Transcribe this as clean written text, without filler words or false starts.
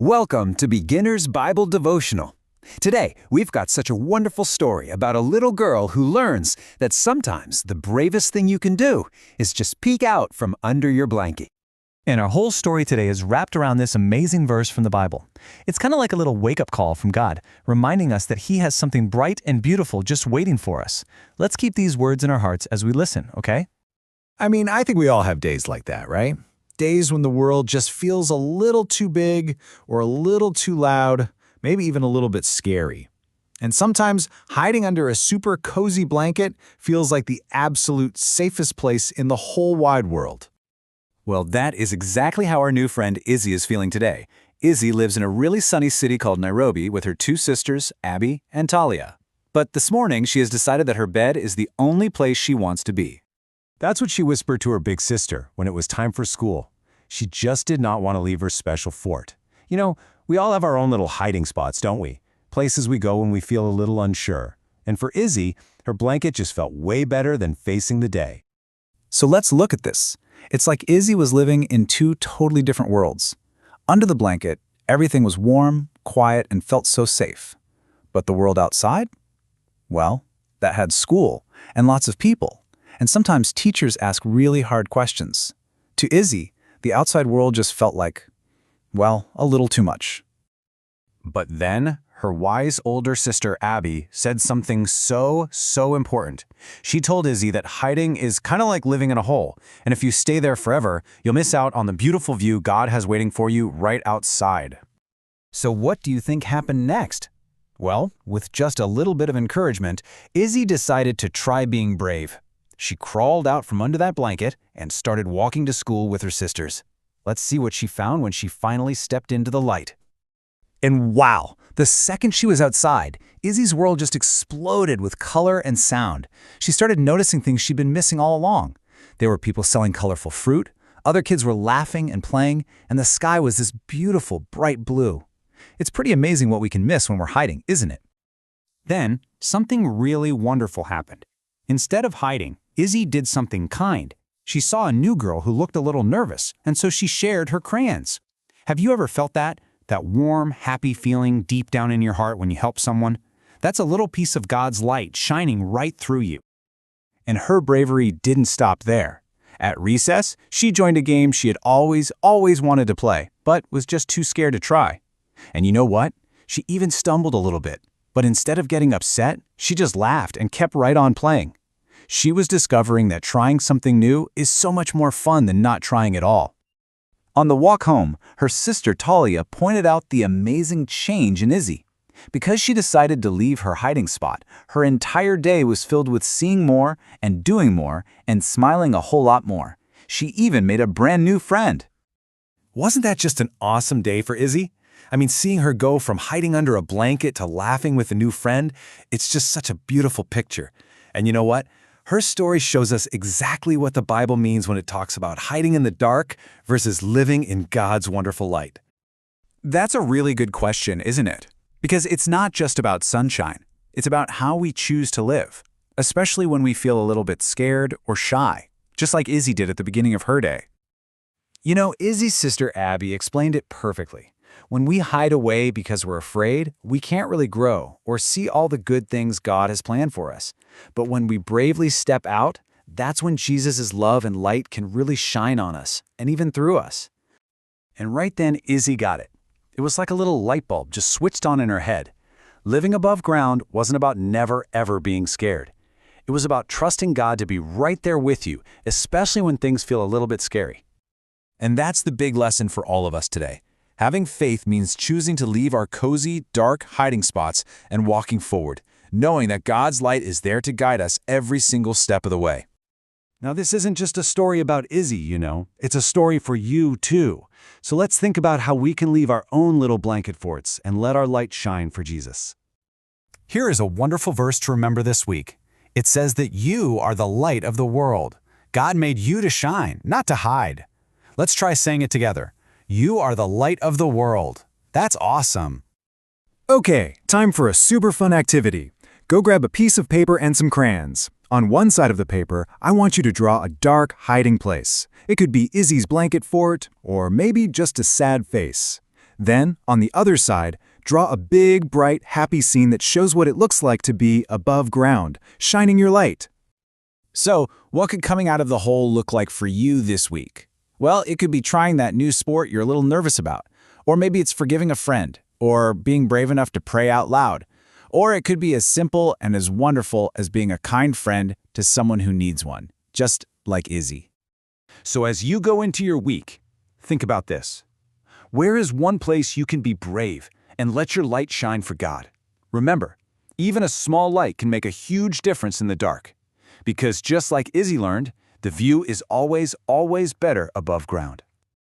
Welcome to Beginner's Bible Devotional. Today, we've got such a wonderful story about a little girl who learns that sometimes the bravest thing you can do is just peek out from under your blanket. And our whole story today is wrapped around this amazing verse from the Bible. It's kind of like a little wake-up call from God, reminding us that He has something bright and beautiful just waiting for us. Let's keep these words in our hearts as we listen, okay? I think we all have days like that, right? Days when the world just feels a little too big or a little too loud, maybe even a little bit scary. And sometimes hiding under a super cozy blanket feels like the absolute safest place in the whole wide world. Well, that is exactly how our new friend Izzy is feeling today. Izzy lives in a really sunny city called Nairobi with her two sisters, Abby and Talia. But this morning, she has decided that her bed is the only place she wants to be. That's what she whispered to her big sister when it was time for school. She just did not want to leave her special fort. You know, we all have our own little hiding spots, don't we? Places we go when we feel a little unsure. And for Izzy, her blanket just felt way better than facing the day. So let's look at this. It's like Izzy was living in two totally different worlds. Under the blanket, everything was warm, quiet, and felt so safe. But the world outside? Well, that had school and lots of people. And sometimes teachers ask really hard questions. To Izzy, the outside world just felt like, well, a little too much. But then, her wise older sister Abby said something so important. She told Izzy that hiding is kind of like living in a hole, and if you stay there forever, you'll miss out on the beautiful view God has waiting for you right outside. So what do you think happened next? Well, with just a little bit of encouragement, Izzy decided to try being brave. She crawled out from under that blanket and started walking to school with her sisters. Let's see what she found when she finally stepped into the light. And wow, the second she was outside, Izzy's world just exploded with color and sound. She started noticing things she'd been missing all along. There were people selling colorful fruit, other kids were laughing and playing, and the sky was this beautiful, bright blue. It's pretty amazing what we can miss when we're hiding, isn't it? Then, something really wonderful happened. Instead of hiding, Izzy did something kind. She saw a new girl who looked a little nervous, and so she shared her crayons. Have you ever felt that? That warm, happy feeling deep down in your heart when you help someone? That's a little piece of God's light shining right through you. And her bravery didn't stop there. At recess, she joined a game she had always wanted to play, but was just too scared to try. And you know what? She even stumbled a little bit. But instead of getting upset, she just laughed and kept right on playing. She was discovering that trying something new is so much more fun than not trying at all. On the walk home, her sister Talia pointed out the amazing change in Izzy. Because she decided to leave her hiding spot, her entire day was filled with seeing more and doing more and smiling a whole lot more. She even made a brand new friend. Wasn't that just an awesome day for Izzy? Seeing her go from hiding under a blanket to laughing with a new friend, it's just such a beautiful picture. And you know what? Her story shows us exactly what the Bible means when it talks about hiding in the dark versus living in God's wonderful light. That's a really good question, isn't it? Because it's not just about sunshine. It's about how we choose to live, especially when we feel a little bit scared or shy, just like Izzy did at the beginning of her day. You know, Izzy's sister Abby explained it perfectly. When we hide away because we're afraid, we can't really grow or see all the good things God has planned for us. But when we bravely step out, that's when Jesus' love and light can really shine on us and even through us. And right then, Izzy got it. It was like a little light bulb just switched on in her head. Living above ground wasn't about never, ever being scared. It was about trusting God to be right there with you, especially when things feel a little bit scary. And that's the big lesson for all of us today. Having faith means choosing to leave our cozy, dark hiding spots and walking forward, knowing that God's light is there to guide us every single step of the way. Now, this isn't just a story about Izzy, you know. It's a story for you, too. So let's think about how we can leave our own little blanket forts and let our light shine for Jesus. Here is a wonderful verse to remember this week. It says that you are the light of the world. God made you to shine, not to hide. Let's try saying it together. You are the light of the world. That's awesome. Okay, time for a super fun activity. Go grab a piece of paper and some crayons. On one side of the paper, I want you to draw a dark hiding place. It could be Izzy's blanket fort, or maybe just a sad face. Then, on the other side, draw a big, bright, happy scene that shows what it looks like to be above ground, shining your light. So, what could coming out of the hole look like for you this week? Well, it could be trying that new sport you're a little nervous about. Or maybe it's forgiving a friend, or being brave enough to pray out loud. Or it could be as simple and as wonderful as being a kind friend to someone who needs one, just like Izzy. So as you go into your week, think about this. Where is one place you can be brave and let your light shine for God? Remember, even a small light can make a huge difference in the dark. Because just like Izzy learned, the view is always, always better above ground.